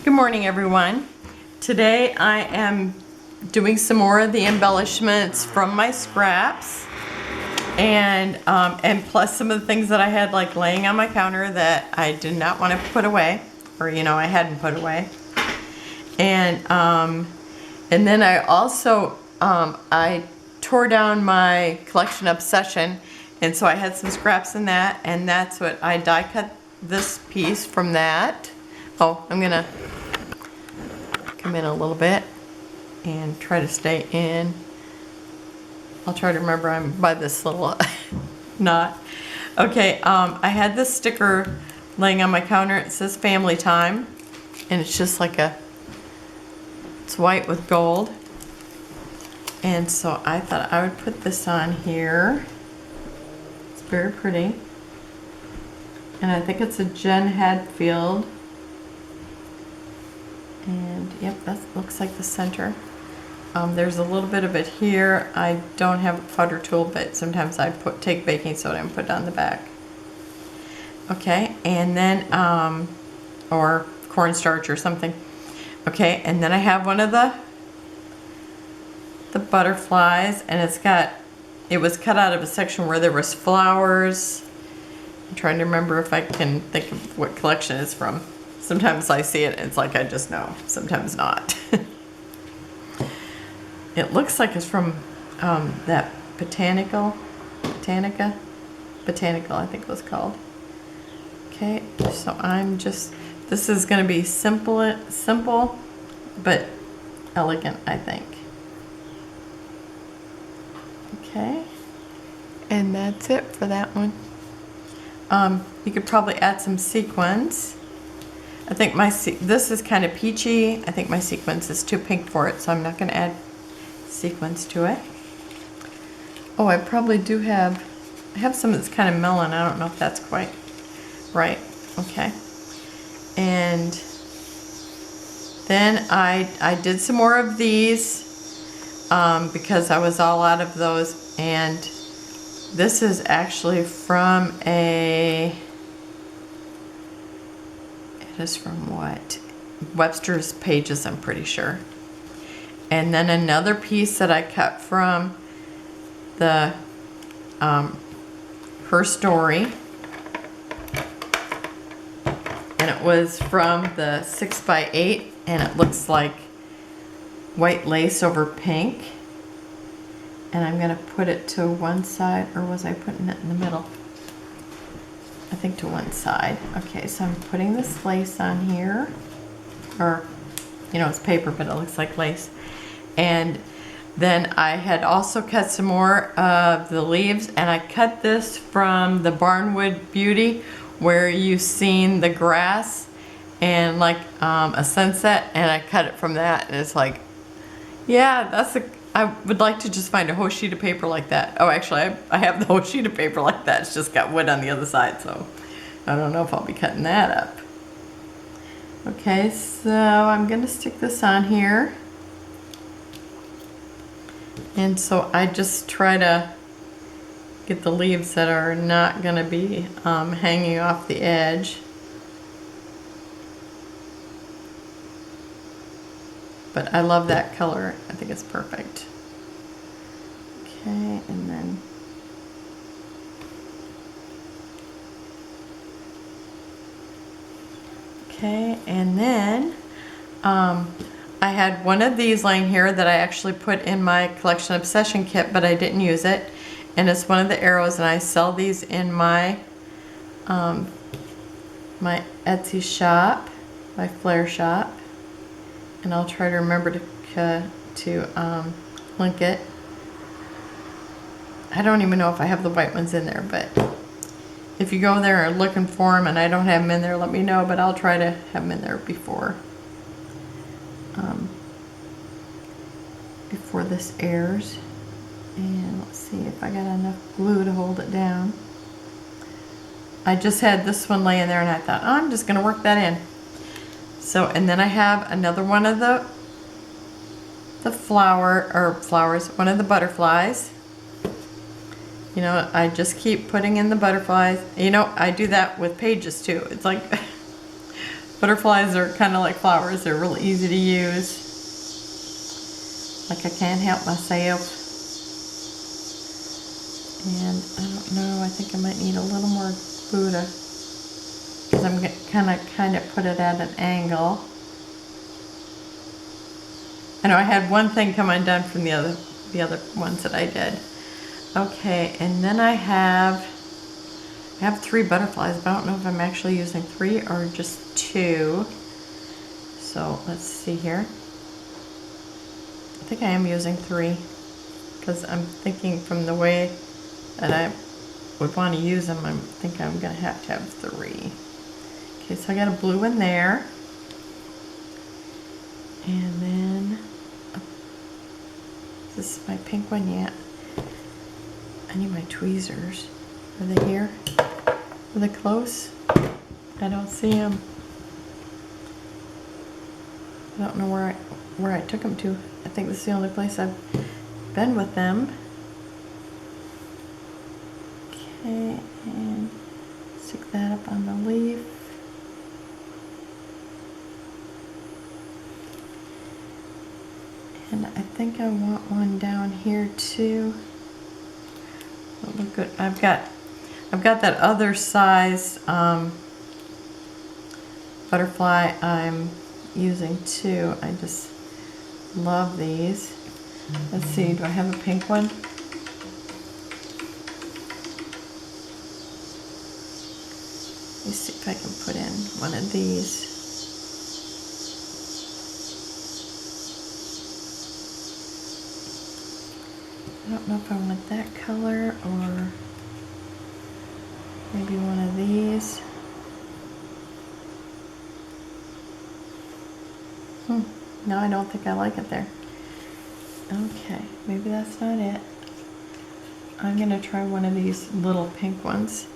Good morning, everyone. Today I am doing some more of the embellishments from my scraps, and plus some of the things that I had like laying on my counter that I did not want to put away, or I hadn't put away. And then I also I tore down my collection Obsession, and so I had some scraps in that, and that's what I die cut this piece from that. Oh, I'm gonna come in a little bit and try to stay in. I'll try to remember I'm by this little knot. Okay, I had this sticker laying on my counter. It says family time, and it's just like it's white with gold. And so I thought I would put this on here. It's very pretty. And I think it's a Jen Hadfield. And yep, that looks like the center. There's a little bit of it here. I don't have a putter tool, but sometimes I take baking soda and put it on the back. Okay, and then, or cornstarch or something. Okay, and then I have one of the butterflies, and it was cut out of a section where there was flowers. I'm trying to remember if I can think of what collection it's from. Sometimes I see it and it's like I just know, sometimes not. It looks like it's from that Botanica, I think it was called. Okay, so this is going to be simple, but elegant, I think. Okay, and that's it for that one. You could probably add some sequins. I think this is kind of peachy. I think my sequins is too pink for it, so I'm not going to add sequins to it. Oh, I probably do I have some that's kind of melon. I don't know if that's quite right. Okay. And then I did some more of these because I was all out of those, and this is actually from It is from what? Webster's Pages, I'm pretty sure. And then another piece that I cut from the Her Story. And it was from the 6x8, and it looks like white lace over pink. And I'm gonna put it to one side, or was I putting it in the middle? I think to one side. Okay, so I'm putting this lace on here, or it's paper, but it looks like lace. And then I had also cut some more of the leaves, and I cut this from the Barnwood Beauty, where you've seen the grass and like a sunset, and I cut it from that, and it's like, yeah, I would like to just find a whole sheet of paper like that. Oh, actually, I have the whole sheet of paper like that. It's just got wood on the other side, so I don't know if I'll be cutting that up. Okay, so I'm going to stick this on here. And so I just try to get the leaves that are not going to be hanging off the edge. But I love that color. I think it's perfect. Okay, and then I had one of these laying here that I actually put in my collection Obsession kit, but I didn't use it. And it's one of the arrows, and I sell these in my my Etsy shop, my flare shop. And I'll try to remember to link it. I don't even know if I have the white ones in there, but if you go there and looking for them and I don't have them in there, let me know, but I'll try to have them in there before this airs. And let's see if I got enough glue to hold it down. I just had this one laying there, and I thought, oh, I'm just going to work that in. So, and then I have another one of the flowers, one of the butterflies. I just keep putting in the butterflies. I do that with pages too. It's like Butterflies are kind of like flowers. They're really easy to use. Like I can't help myself. And I don't know, I think I might need a little more Buddha. Because I'm gonna kind of put it at an angle. I know I had one thing come undone from the other ones that I did. Okay, and then I have 3 butterflies, but I don't know if I'm actually using 3 or just 2. So let's see here. I think I am using 3 because I'm thinking from the way that I would want to use them, I think I'm going to have 3. Okay, so I got a blue one there. And then, is this my pink one yet? I need my tweezers. Are they here? Are they close? I don't see them. I don't know where I took them to. I think this is the only place I've been with them. Okay, and stick that up on the leaf. And I think I want one down here too. Oh, look good. I've got that other size butterfly I'm using too. I just love these. Let's see, do I have a pink one? Let me see if I can put in one of these. I don't know if I want that color or maybe one of these. No, I don't think I like it there. Okay, maybe that's not it. I'm gonna try one of these little pink ones.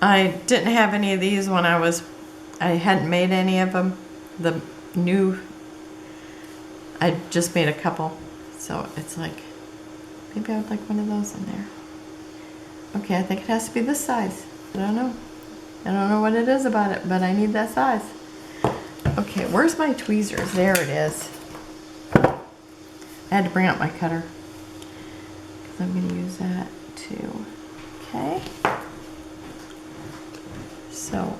I didn't have any of these when I hadn't made any of them. I just made a couple. So it's like, maybe I would like one of those in there. Okay, I think it has to be this size. I don't know. I don't know what it is about it, but I need that size. Okay, where's my tweezers? There it is. I had to bring out my cutter because I'm going to use that too. Okay. So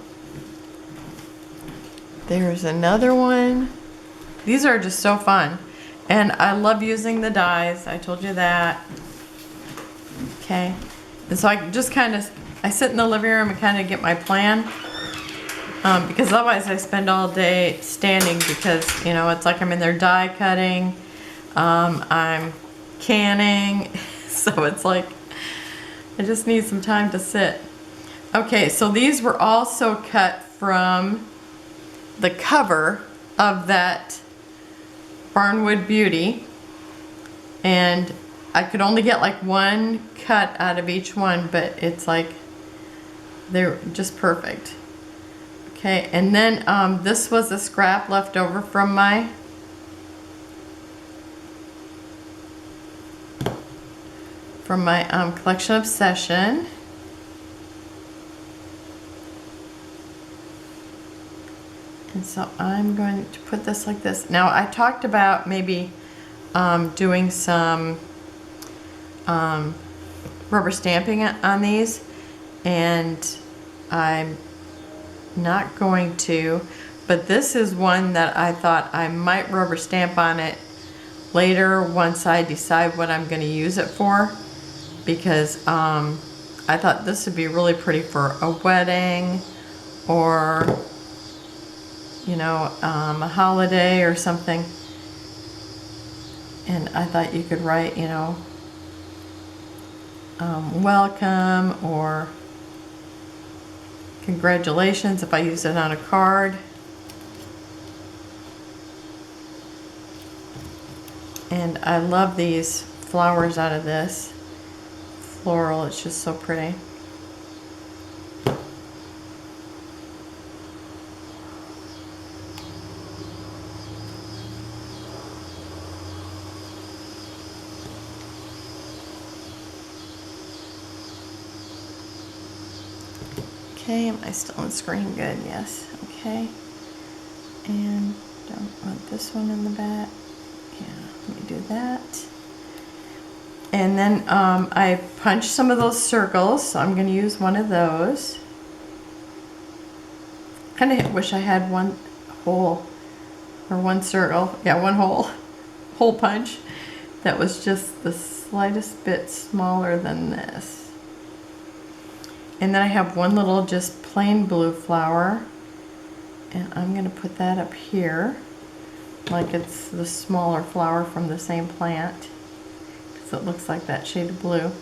there's another one. These are just so fun. And I love using the dies. I told you that. Okay. And so I just kind of, I sit in the living room and kind of get my plan. Because otherwise I spend all day standing because, you know, it's like I'm in there die cutting. I'm canning. So it's like, I just need some time to sit. Okay, so these were also cut from the cover of that Barnwood Beauty, and I could only get like one cut out of each one, but it's like they're just perfect. Okay, and then this was a scrap left over from my collection obsession. And so I'm going to put this like this. Now I talked about maybe doing some rubber stamping on these, and I'm not going to, but this is one that I thought I might rubber stamp on it later once I decide what I'm going to use it for, because I thought this would be really pretty for a wedding or, you know, a holiday or something. And I thought you could write, you know, welcome or congratulations if I use it on a card. And I love these flowers out of this. Floral, it's just so pretty. Okay, am I still on screen? Good, yes. Okay. want this one in the back. Yeah, let me do that. And then I punched some of those circles, so I'm going to use one of those. Kind of wish I had one hole or one circle. Yeah, one hole punch that was just the slightest bit smaller than this. And then I have one little just plain blue flower, and I'm going to put that up here like it's the smaller flower from the same plant. It looks like that shade of blue,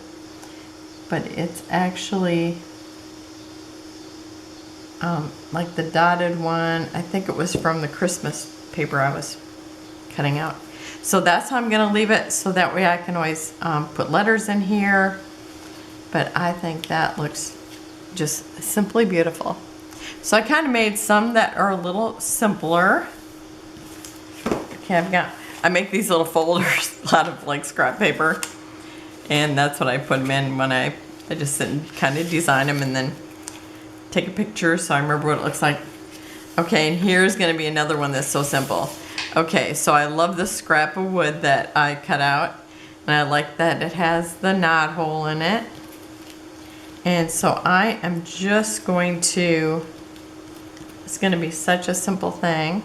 but it's actually like the dotted one. I think it was from the Christmas paper I was cutting out. So that's how I'm gonna leave it, so that way I can always put letters in here. But I think that looks just simply beautiful. So I kind of made some that are a little simpler. Okay, I make these little folders out of like scrap paper, and that's what I put them in when I just sit and kind of design them and then take a picture so I remember what it looks like. Okay, and here's gonna be another one that's so simple. Okay, so I love the scrap of wood that I cut out, and I like that it has the knot hole in it. And so I am just going to, it's gonna be such a simple thing.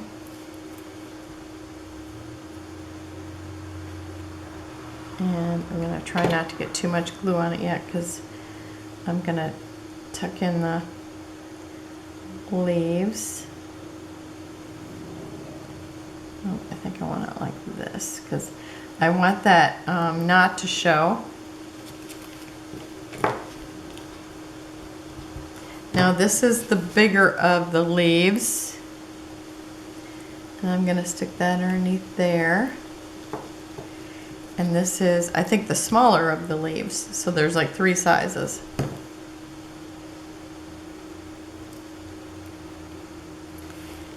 And I'm going to try not to get too much glue on it yet, because I'm going to tuck in the leaves. Oh, I think I want it like this, because I want that knot to show. Now this is the bigger of the leaves, and I'm going to stick that underneath there. And this is, I think, the smaller of the leaves. So there's like 3 sizes.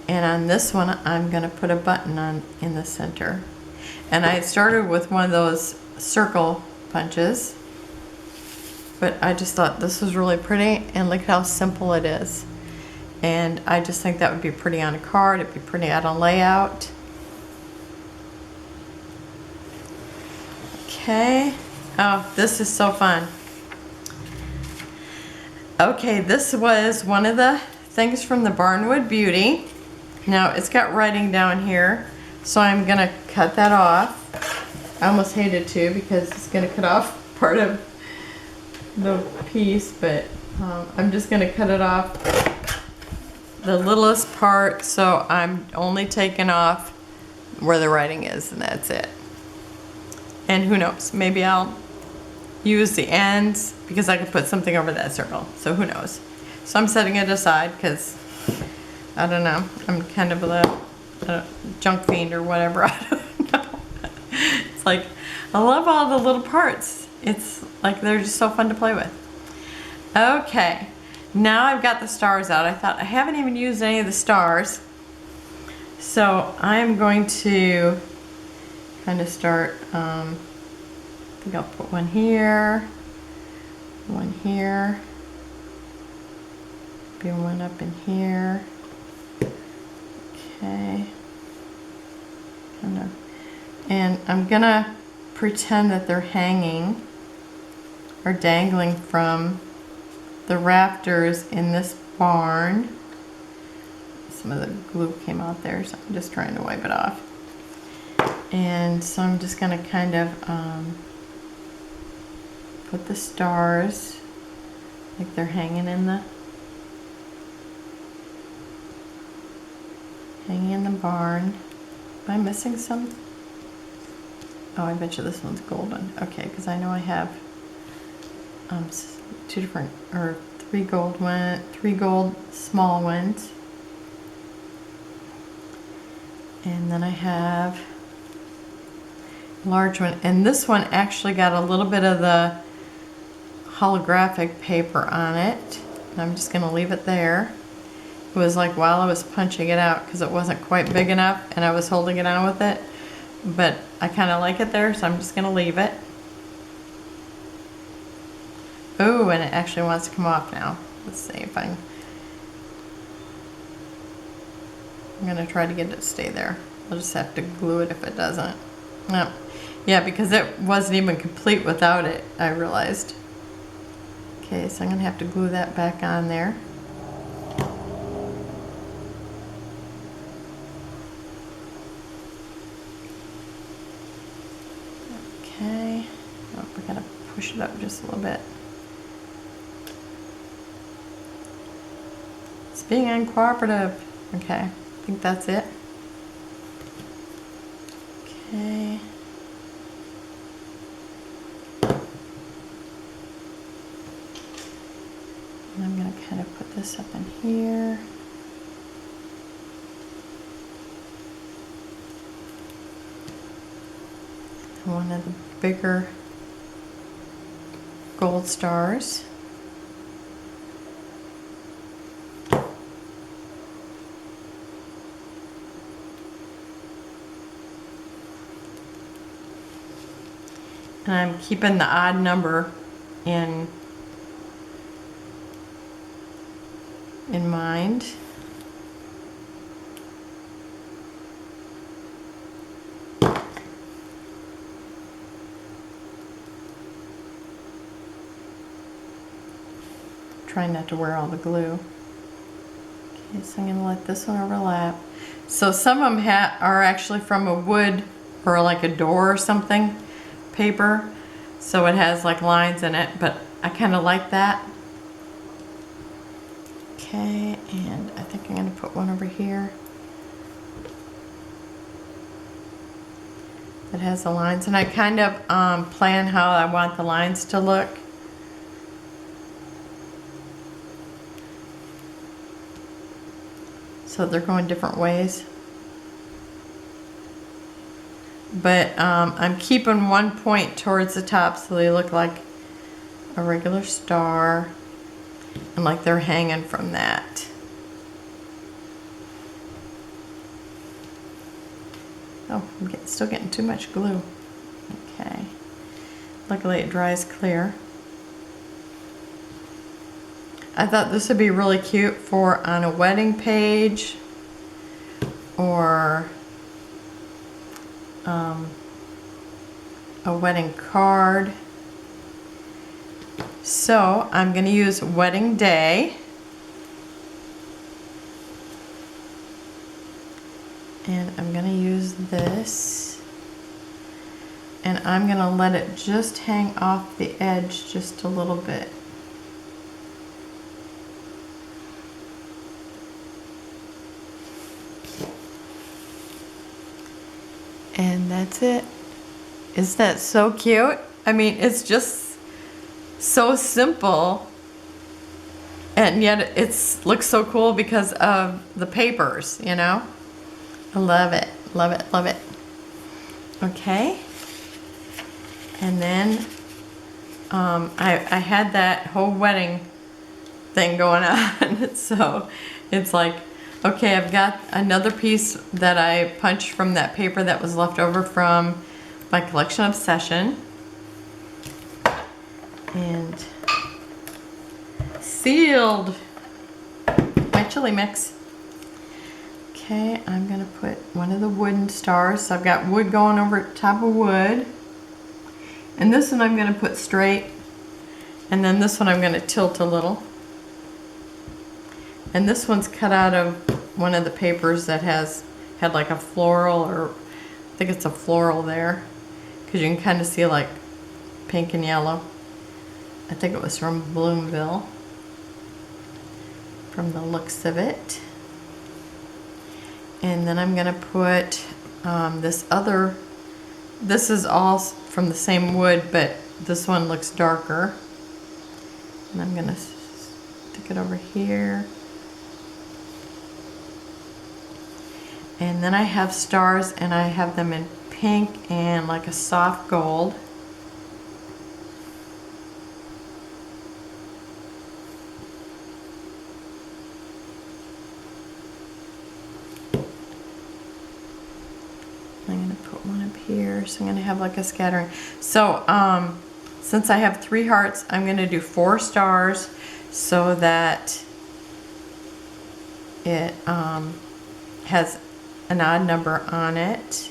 And on this one, I'm going to put a button on in the center. And I started with one of those circle punches, but I just thought this was really pretty, and look how simple it is. And I just think that would be pretty on a card. It'd be pretty on a layout. Okay. Oh, this is so fun. Okay, this was one of the things from the Barnwood Beauty. Now it's got writing down here, so I'm gonna cut that off. I almost hated to, because it's gonna cut off part of the piece, but I'm just gonna cut it off the littlest part, so I'm only taking off where the writing is, and that's it. And who knows, maybe I'll use the ends, because I could put something over that circle, so who knows. So I'm setting it aside, because I don't know, I'm kind of a junk fiend or whatever. I don't know. It's like, I love all the little parts. It's like they're just so fun to play with. Okay, now I've got the stars out. I thought I haven't even used any of the stars, so I'm going to kind of start, I think I'll put one here, maybe one up in here. Okay, kind of, and I'm gonna pretend that they're hanging or dangling from the rafters in this barn. Some of the glue came out there, so I'm just trying to wipe it off. And so I'm just going to kind of put the stars like they're hanging in the barn. Am I missing some? Oh, I bet you this one's golden. Okay, because I know I have 3 gold small ones, and then I have a large one, and this one actually got a little bit of the holographic paper on it, and I'm just going to leave it there. It was like while I was punching it out, because it wasn't quite big enough and I was holding it on with it, but I kind of like it there, so I'm just going to leave it. Oh, and it actually wants to come off now. Let's see if I'm going to try to get it to stay there. I'll just have to glue it if it doesn't. No. Yeah, because it wasn't even complete without it, I realized. Okay, so I'm gonna have to glue that back on there. Okay, oh, we gotta push it up just a little bit. It's being uncooperative. Okay, I think that's it. Okay. And I'm gonna kind of put this up in here. One of the bigger gold stars. And I'm keeping the odd number in mind. Trying not to wear all the glue. Okay, so I'm going to let this one overlap. So some of them are actually from a wood or like a door or something paper. So it has like lines in it, but I kind of like that. Okay, and I think I'm going to put one over here that has the lines. And I kind of plan how I want the lines to look. So they're going different ways. But I'm keeping one point towards the top so they look like a regular star and like they're hanging from that. Oh, I'm still getting too much glue. Okay. Luckily it dries clear. I thought this would be really cute for on a wedding page or a wedding card. So I'm going to use Wedding Day. And I'm going to use this. And I'm going to let it just hang off the edge just a little bit. And that's it. Isn't that so cute? I mean, it's just so simple. And yet it looks so cool because of the papers, you know? I love it, love it, love it. Okay. And then I had that whole wedding thing going on. So it's like, okay, I've got another piece that I punched from that paper that was left over from my collection obsession. And sealed my chili mix. Okay, I'm gonna put one of the wooden stars. So I've got wood going over top of wood. And this one I'm gonna put straight. And then this one I'm gonna tilt a little. And this one's cut out of one of the papers that had like a floral, or I think it's a floral there, because you can kind of see like pink and yellow. I think it was from Bloomville, from the looks of it. And then I'm gonna put this is all from the same wood, but this one looks darker. And I'm gonna stick it over here. And then I have stars, and I have them in pink and like a soft gold. I'm going to put one up here, so I'm going to have like a scattering. So since I have 3 hearts, I'm going to do 4 stars so that it has an odd number on it.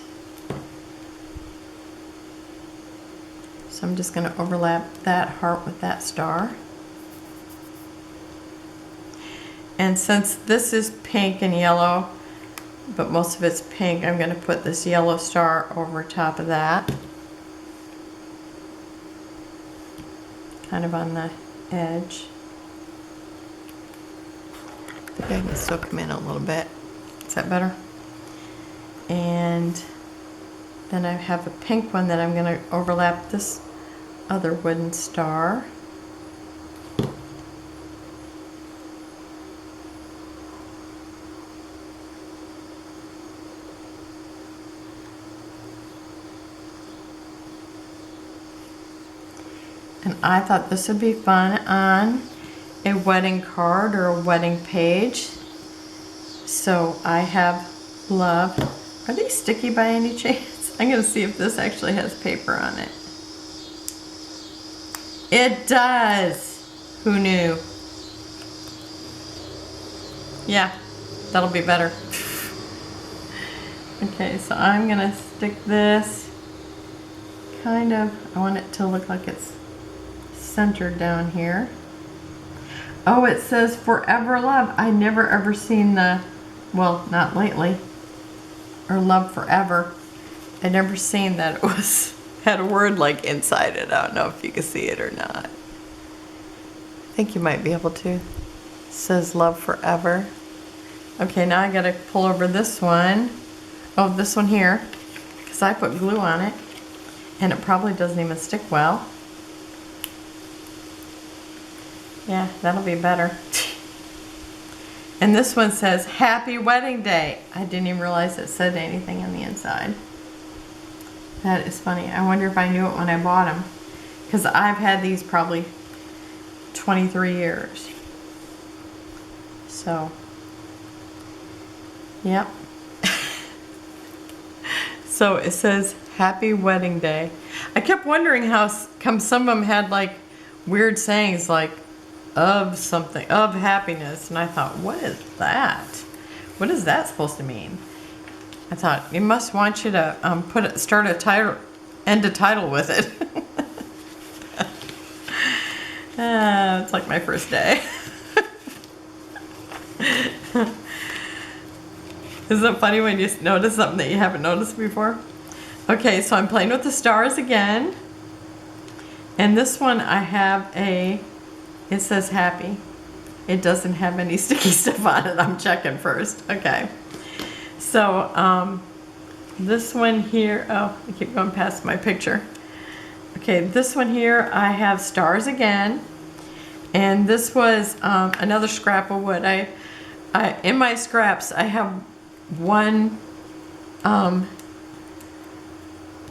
So I'm just going to overlap that heart with that star. And since this is pink and yellow, but most of it's pink, I'm going to put this yellow star over top of that. Kind of on the edge. I think I can still come in a little bit. Is that better? And then I have a pink one that I'm going to overlap this other wooden star. And I thought this would be fun on a wedding card or a wedding page. So I have love. Are these sticky by any chance? I'm going to see if this actually has paper on it. It does! Who knew? Yeah, that'll be better. Okay, so I'm going to stick this kind of, I want it to look like it's centered down here. Oh, it says Forever Love. I never ever seen the, well, not lately, or Love Forever. I never seen that it was had a word like inside it. I don't know if you can see it or not. I think you might be able to. It says Love Forever. Okay, now I gotta pull over this one. Oh, this one here, because I put glue on it, and it probably doesn't even stick well. Yeah, that'll be better. And this one says, Happy Wedding Day. I didn't even realize it said anything on the inside. That is funny. I wonder if I knew it when I bought them. Because I've had these probably 23 years. So, yep. So it says, Happy Wedding Day. I kept wondering how come some of them had like weird sayings like, of something, of happiness, and I thought, what is that? What is that supposed to mean? I thought, it must want you to start a title, end a title with it. It's like my first day. Isn't it funny when you notice something that you haven't noticed before? Okay, so I'm playing with the stars again. And this one I have it says happy. It doesn't have any sticky stuff on it. I'm checking first. Okay. So this one here, oh, I keep going past my picture. Okay, this one here, I have stars again. And this was another scrap of wood. In my scraps, I have one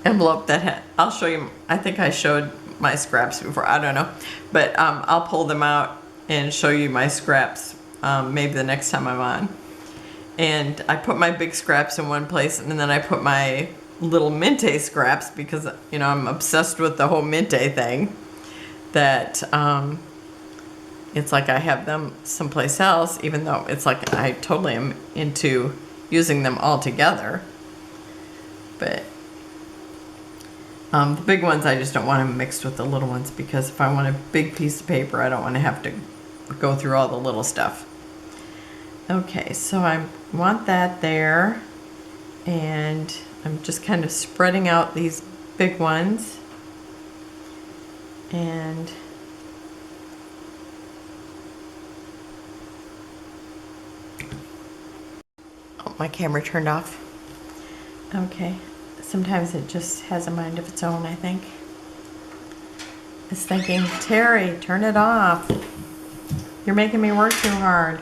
envelope that had, I'll show you, I think I showed my scraps before, I don't know, but I'll pull them out and show you my scraps maybe the next time I'm on. And I put my big scraps in one place, and then I put my little Mintay scraps, because you know I'm obsessed with the whole Mintay thing, that it's like I have them someplace else, even though it's like I totally am into using them all together. But the big ones, I just don't want them mixed with the little ones, because if I want a big piece of paper, I don't want to have to go through all the little stuff. Okay, so I want that there, and I'm just kind of spreading out these big ones. And oh, my camera turned off. Okay. Sometimes it just has a mind of its own, I think. It's thinking, Terry, turn it off. You're making me work too hard.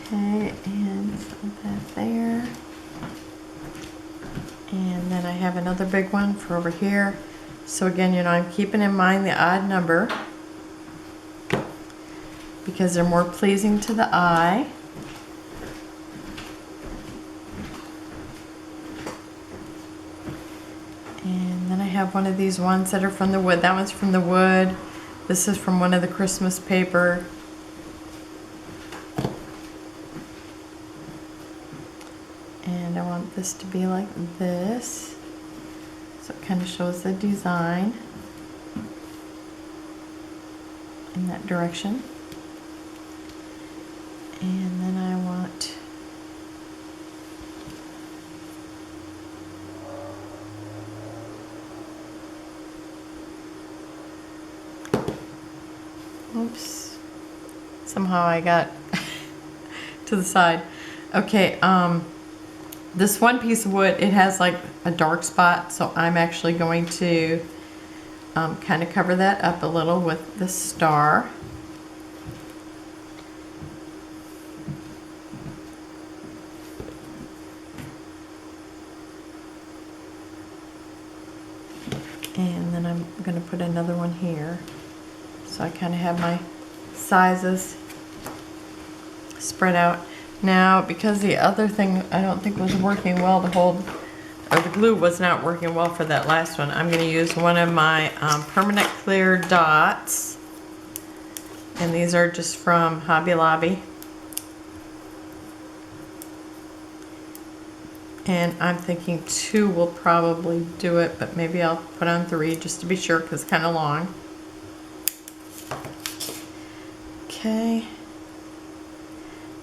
Okay, and put that there. And then I have another big one for over here. So again, you know, I'm keeping in mind the odd number because they're more pleasing to the eye. And then I have one of these ones that are from the wood. That one's from the wood. This is from one of the Christmas paper. And I want this to be like this. So it kind of shows the design in that direction. And then I want oops, somehow I got to the side. Okay, this one piece of wood, it has like a dark spot, so I'm actually going to kind of cover that up a little with the star. And then I'm going to put another one here. So I kind of have my sizes spread out. Now, because the other thing I don't think was working well to hold, or the glue was not working well for that last one, I'm going to use one of my permanent clear dots. And these are just from Hobby Lobby. And I'm thinking 2 will probably do it, but maybe I'll put on 3 just to be sure because it's kind of long. Okay.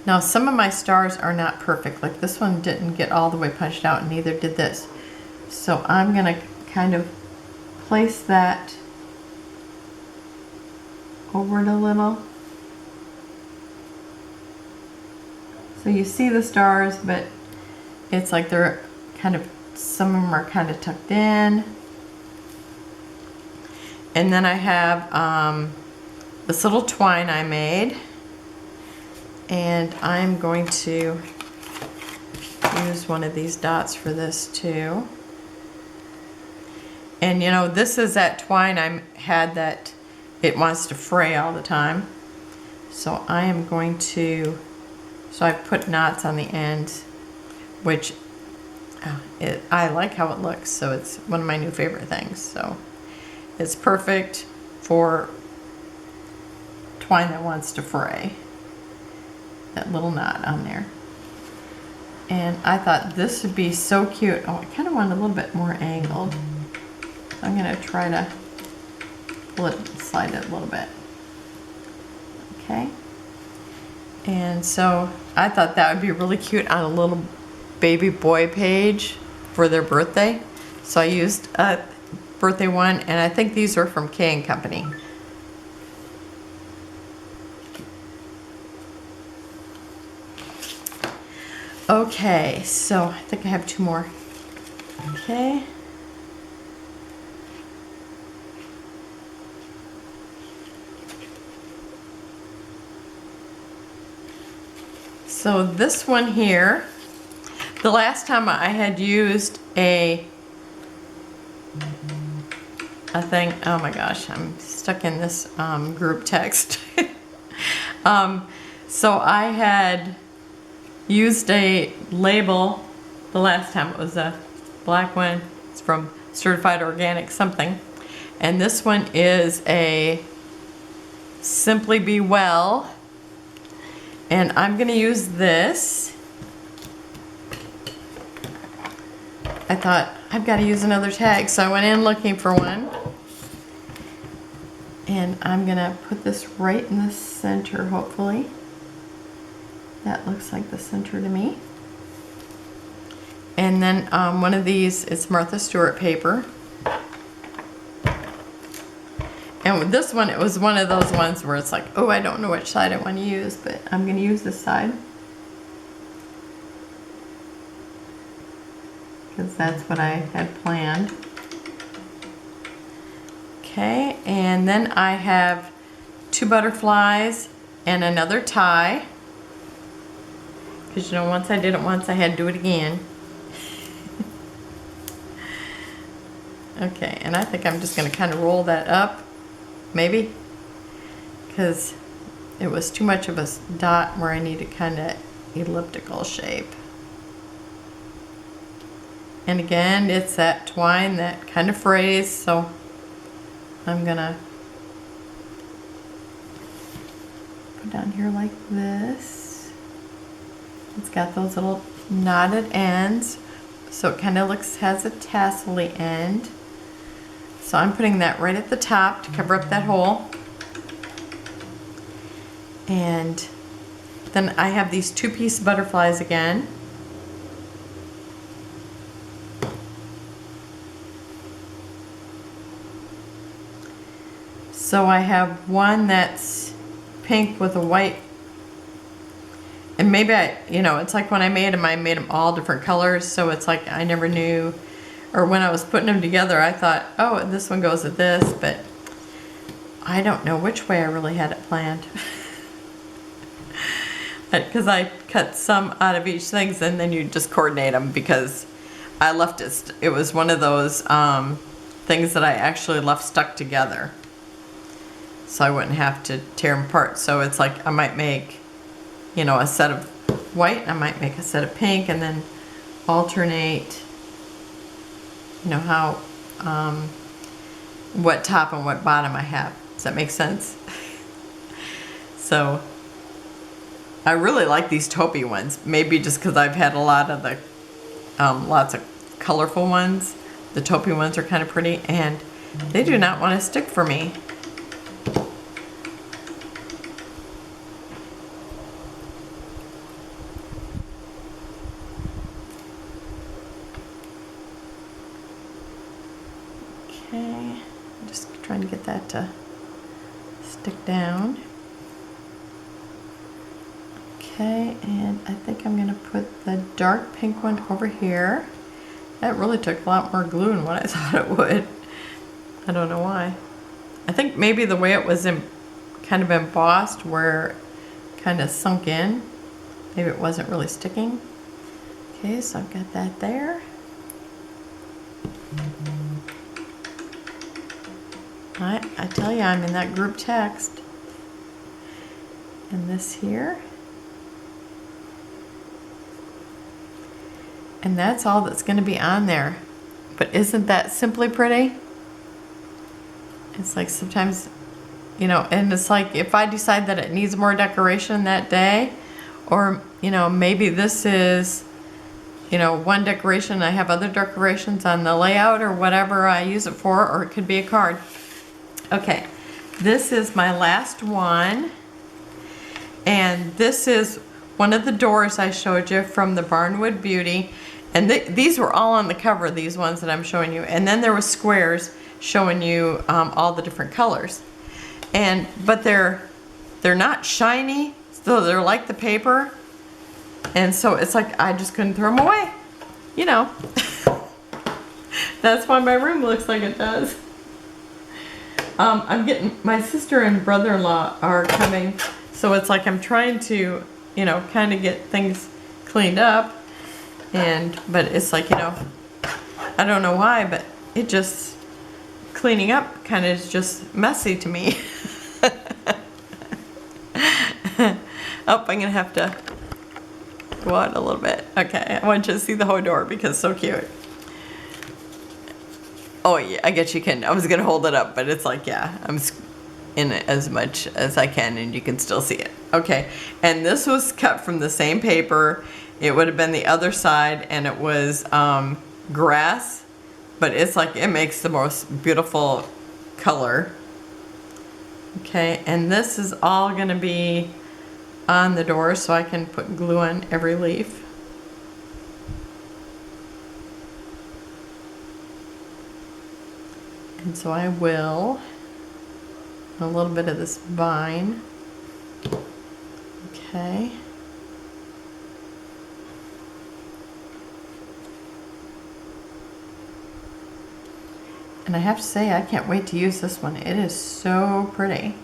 Now some of my stars are not perfect. Like this one didn't get all the way punched out, and neither did this. So I'm going to kind of place that over it a little. So you see the stars, but it's like they're kind of, some of them are kind of tucked in. And then I have this little twine I made. And I'm going to use one of these dots for this too. And you know, this is that twine I had that it wants to fray all the time. So I am going to, so I put knots on the end, which I like how it looks, so it's one of my new favorite things. So it's perfect for twine that wants to fray. That little knot on there. And I thought this would be so cute. Oh, I kind of want it a little bit more angled. So I'm going to try to pull it, slide it a little bit. Okay. And so I thought that would be really cute on a little baby boy page for their birthday. So I used a birthday one, and I think these were from K & Company. Okay, so I think I have 2 more. Okay. So this one here, the last time I had used a thing, oh my gosh, I'm stuck in this group text. So I had used a label the last time. It was a black one. It's from Certified Organic something. And this one is a Simply Be Well. And I'm going to use this. I thought, I've got to use another tag. So I went in looking for one. And I'm going to put this right in the center, hopefully. That looks like the center to me. And then one of these is Martha Stewart paper. And with this one, it was one of those ones where it's like, oh, I don't know which side I want to use, but I'm going to use this side. Because that's what I had planned. Okay, and then I have 2 butterflies and another tie. Because you know, once I did it once, I had to do it again. Okay, and I think I'm just going to kind of roll that up, maybe. Because it was too much of a dot where I needed kind of elliptical shape. And again, it's that twine that kind of frays, so I'm going to put down here like this. It's got those little knotted ends, so it kind of has a tassel-y end. So I'm putting that right at the top to cover up that hole. And then I have these 2-piece butterflies again. So I have one that's pink with a white, and maybe it's like when I made them all different colors, so it's like I never knew, or when I was putting them together, I thought, oh, this one goes with this, but I don't know which way I really had it planned. Because I cut some out of each thing, and then you just coordinate them, because I left it was one of those things that I actually left stuck together, so I wouldn't have to tear them apart. So it's like I might make, a set of white, I might make a set of pink, and then alternate, how, what top and what bottom I have. Does that make sense? So I really like these taupey ones, maybe just because I've had a lot of the, lots of colorful ones. The taupey ones are kind of pretty, and they do not want to stick for me. Okay, I'm just trying to get that to stick down. Okay, and I think I'm going to put the dark pink one over here. That really took a lot more glue than what I thought it would. I don't know why. I think maybe the way it was kind of embossed, where it kind of sunk in, maybe it wasn't really sticking. Okay, so I've got that there. I tell you, I'm in that group text. And this here. And that's all that's going to be on there. But isn't that simply pretty? It's like sometimes, and it's like if I decide that it needs more decoration that day, or, maybe this is, one decoration, I have other decorations on the layout or whatever I use it for, or it could be a card. Okay, this is my last one. And this is one of the doors I showed you from the Barnwood Beauty. And these were all on the cover, these ones that I'm showing you. And then there were squares showing you all the different colors. But they're not shiny, so they're like the paper. And so it's like I just couldn't throw them away. That's why my room looks like it does. My sister and brother-in-law are coming, so it's like I'm trying to, kind of get things cleaned up. But it's like, I don't know why, but it just, cleaning up kind of is just messy to me. Oh, I'm going to have to go out a little bit. Okay, I want you to see the whole door because it's so cute. Oh, yeah, I guess you can. I was going to hold it up, but it's like, yeah, I'm in it as much as I can, and you can still see it. Okay, and this was cut from the same paper. It would have been the other side, and it was grass, but it's like, it makes the most beautiful color. Okay, and this is all going to be on the door, so I can put glue on every leaf. And so I will, a little bit of this vine. Okay. And I have to say, I can't wait to use this one. It is so pretty.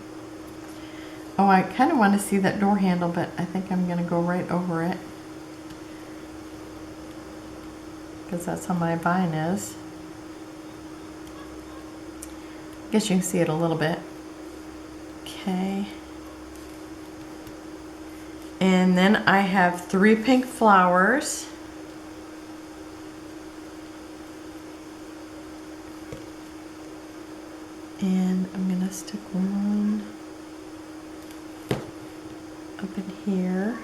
Oh, I kind of want to see that door handle, but I think I'm going to go right over it, because that's how my vine is. I guess you can see it a little bit. Okay. And then I have 3 pink flowers. And I'm going to stick one up in here.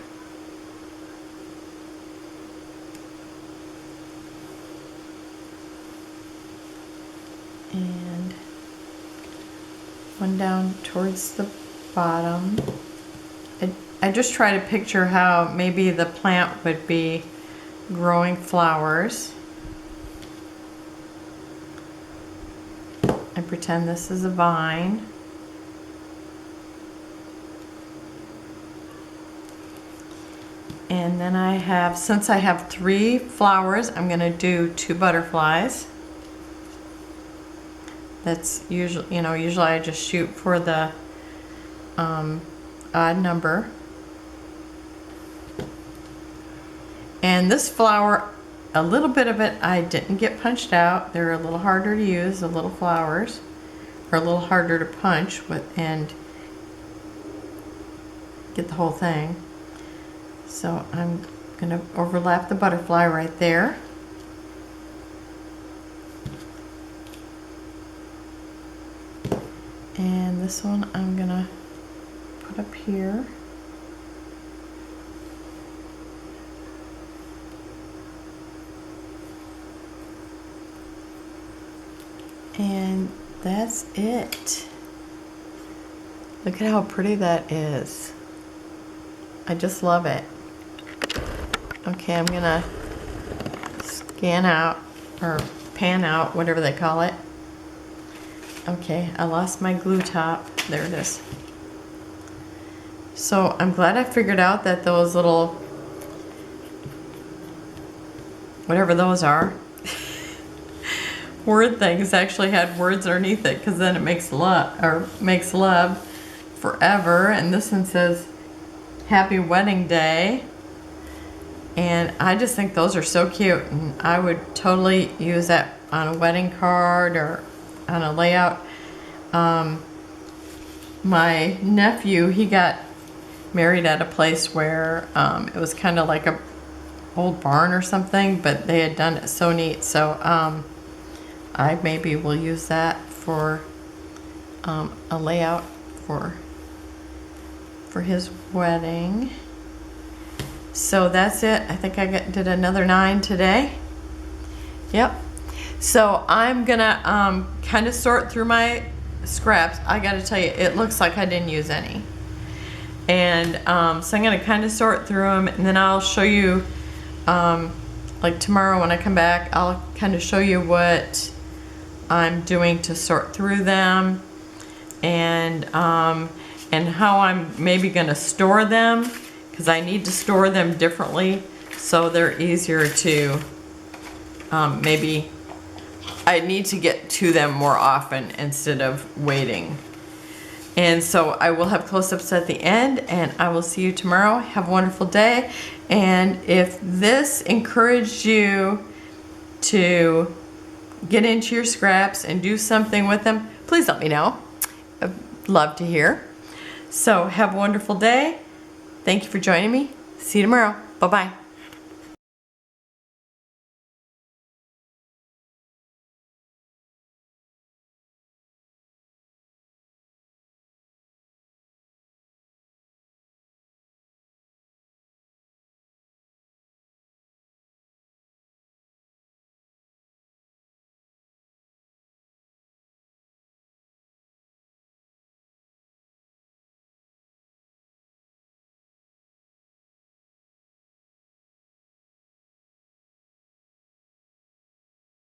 And one down towards the bottom. I just try to picture how maybe the plant would be growing flowers. I pretend this is a vine. And then I have, since I have 3 flowers, I'm going to do 2 butterflies. That's usually, usually I just shoot for the odd number. And this flower, a little bit of it I didn't get punched out. They're a little harder to use, the little flowers, or a little harder to punch with and get the whole thing. So I'm going to overlap the butterfly right there. And this one I'm going to put up here. And that's it. Look at how pretty that is. I just love it. Okay, I'm gonna scan out, or pan out, whatever they call it. Okay, I lost my glue top. There it is. So I'm glad I figured out that those little, whatever those are, word things actually had words underneath it, because then it makes love forever. And this one says happy wedding day, and I just think those are so cute, and I would totally use that on a wedding card or on a layout. My nephew, he got married at a place where it was kind of like a old barn or something, but they had done it so neat. So I maybe will use that for a layout for his wedding. So that's it. I think I did another 9 today. Yep. So I'm gonna kind of sort through my scraps. I gotta tell you, it looks like I didn't use any. And so I'm gonna kind of sort through them, and then I'll show you, like tomorrow when I come back, I'll kind of show you what I'm doing to sort through them, and how I'm maybe gonna store them, because I need to store them differently so they're easier to, maybe I need to get to them more often instead of waiting. And so I will have close-ups at the end, and I will see you tomorrow. Have a wonderful day. And if this encouraged you to get into your scraps and do something with them, please let me know. I'd love to hear. So have a wonderful day. Thank you for joining me. See you tomorrow. Bye-bye.